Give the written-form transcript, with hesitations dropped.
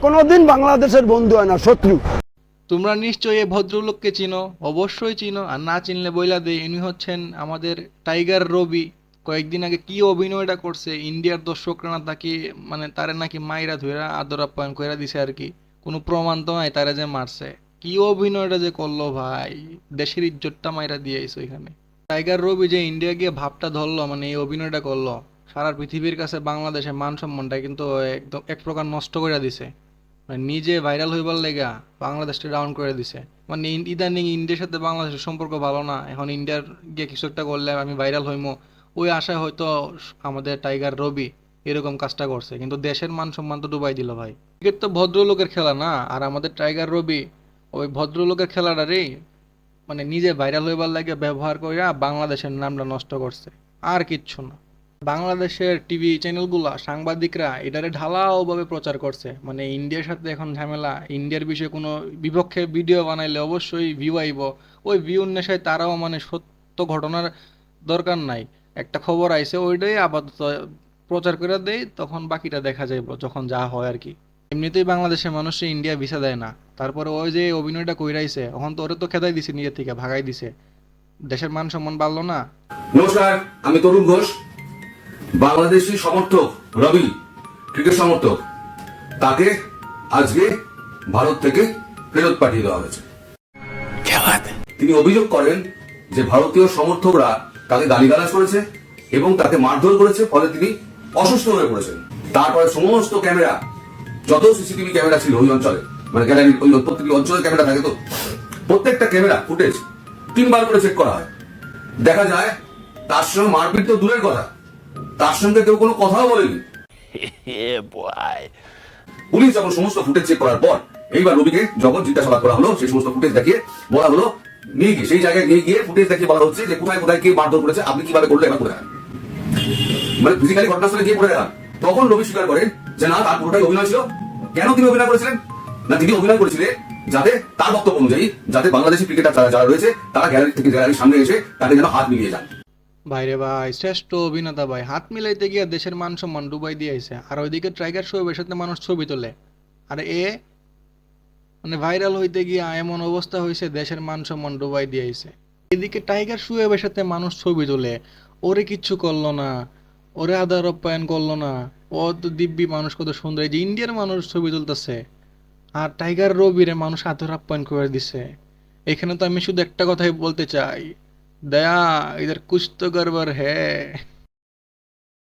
কোনোদিন বাংলাদেশের বন্ধু হয় না, শত্রু। তোমরা নিশ্চয়ই এই ভদ্রলোককে চিনো, অবশ্যই চিনো, আর না চিনলে বইলা দে, ইনি হচ্ছেন আমাদের টাইগার রবি। কয়েকদিন আগে কি অভিনয়টা করছে, ইন্ডিয়ার দর্শকরা না তাকে মানে তারে নাকি মাইরা ধইরা আদর আপ্যায়ন কইরা দিছে আর কি। কোনো প্রমাণ তো নাই তারে যে মারছে। কি অভিনয়টা যে করলো ভাই, দেশের ইজ্জতটা মাইরা দিয়ে আইছে ওইখানে। টাইগার রবি যে ইন্ডিয়া গিয়ে ভাবটা ধরলো, মানে এই অভিনয়টা করলো, সারা পৃথিবীর কাছে বাংলাদেশের মান সম্মানটা কিন্তু একদম এক প্রকার নষ্ট করে দিছে। মানে নিজে ভাইরাল হইবার লেগা বাংলাদেশটা ডাউন করে দিছে। মানে ইদানিং ইন্ডিয়ার সাথে বাংলাদেশের সম্পর্ক ভালো না, এখন ইন্ডিয়ার গিয়ে কিছু একটা করলে আমি ভাইরাল হইমো, ওই আশায় হয়তো আমাদের টাইগার রবি এরকম কাজটা করছে, কিন্তু দেশের মান সম্মান তো ডুবাই দিল ভাই। ক্রিকেট তো ভদ্রলোকের খেলা না, আর আমাদের টাইগার রবি ওই ভদ্রলোকের খেলাটারই মানে নিজে ভাইরাল হইবার লাগে ব্যবহার কইরা বাংলাদেশের নামটা নষ্ট করছে, আর কিচ্ছু না। বাংলাদেশের টিভি চ্যানেলগুলা সাংবাদিকরা এটারে ঢালাও ভাবে প্রচার করছে, মানে ইন্ডিয়ার সাথে এখন ঝামেলা, ইন্ডিয়ার বিষয়ে কোনো বিপক্ষে ভিডিও বানাইলে অবশ্যই ভিউ আইব। ওই ভিউর নেশায় তারাও মানে সত্য ঘটনার দরকার নাই, একটা খবর আইছে ওইটাই আপাতত প্রচার করে দেয়, তখন বাকিটা দেখা যাইব যখন যা হয় আর কি। এমনিতেই বাংলাদেশের মানুষে ইন্ডিয়া ভিসা দেয় না, তারপরে ওই যে অভিনয়টা কইরাইছে, এখন তো ওরে তো খেদাই দিছে, নিজের থেকে ভাগাই দিছে, দেশের মান সম্মান বাড়লো না। নমস্কার, আমি তরুণ ঘোষ, বাংলাদেশি সমর্থক রবি, ক্রিকেট সমর্থক। তাকে আজকে ভারত থেকে ফেরত পাঠিয়ে দেওয়া হয়েছে। তিনি অভিযোগ করেন যে ভারতীয় সমর্থকরা তাকে গালিগালাজ করেছে এবং তাকে মারধর করেছে, ফলে তিনি অসুস্থ হয়ে পড়েছেন। তারপরে সমস্ত ক্যামেরা, যত সিসিটিভি ক্যামেরা ছিল ওই অঞ্চলে, মানে গ্যালারি ওই প্রত্যেকটি অঞ্চলে ক্যামেরা থাকে, তো প্রত্যেকটা ক্যামেরা ফুটেজ 3বার করে চেক করা হয়। দেখা যায় তার সঙ্গে মারপিট তো দূরের কথা, তার সঙ্গে কেউ কোনো কথাও বলেনি। পুলিশ যখন সমস্ত ফুটেজ চেক করার পর এইবার রবিকে যখন জিজ্ঞাসাবাদ করা হলো, সেই সমস্ত ফুটেজ দেখিয়ে বলা হলো, নিয়ে গিয়ে সেই জায়গায় নিয়ে গিয়ে ফুটেজ দেখিয়ে বলা হচ্ছে যে কোথায় কোথায় কে মারধর করেছে, আপনি কিভাবে করলে এবার করে দেখান, মানে ফিজিক্যালি ঘটনাস্থলে গিয়ে করে দেখান। তখন রবি স্বীকার করেন যে না, তার পুরোটাই অভিনয় ছিল। কেন তিনি অভিনয় করেছিলেন? না, তিনি অভিনয় করেছিলেন যাতে তার বক্তব্য অনুযায়ী যাতে বাংলাদেশি ক্রিকেটার যারা রয়েছে তারা গ্যালারি থেকে গ্যালারির সামনে এসে তাকে যেন হাত মিলিয়ে যান। ভাইরে ভাই, শ্রেষ্ঠ অভিনেতা ভাই, হাত মিলাইতে গিয়ে দেশের মান সম্মান ডুবাই দিয়ে আইছে, আর ওইদিকে টাইগার শোয়েবের সাথে মানুষ ছবি তোলে, আর মানে ভাইরাল হইতে গিয়া এমন অবস্থা হয়েছে দেশের মান সম্মান ডুবাই দিয়ে আইছে। এদিকে টাইগার শোয়েবের সাথে মানুষ ছবি তোলে, ওরে কিচ্ছু করলো না, ওরে আদর আপ্যায়ন করলো না, ও তো দিব্যি মানুষ, কত সুন্দর, এই যে ইন্ডিয়ার মানুষ ছবি তুলতেছে, আর টাইগার রবিরে মানুষ আদর আপ্যায়ন করে দিছে। এখানে তো আমি শুধু একটা কথাই বলতে চাই, দয়া ইধার কুছ তো গড়বড় হ্যায়।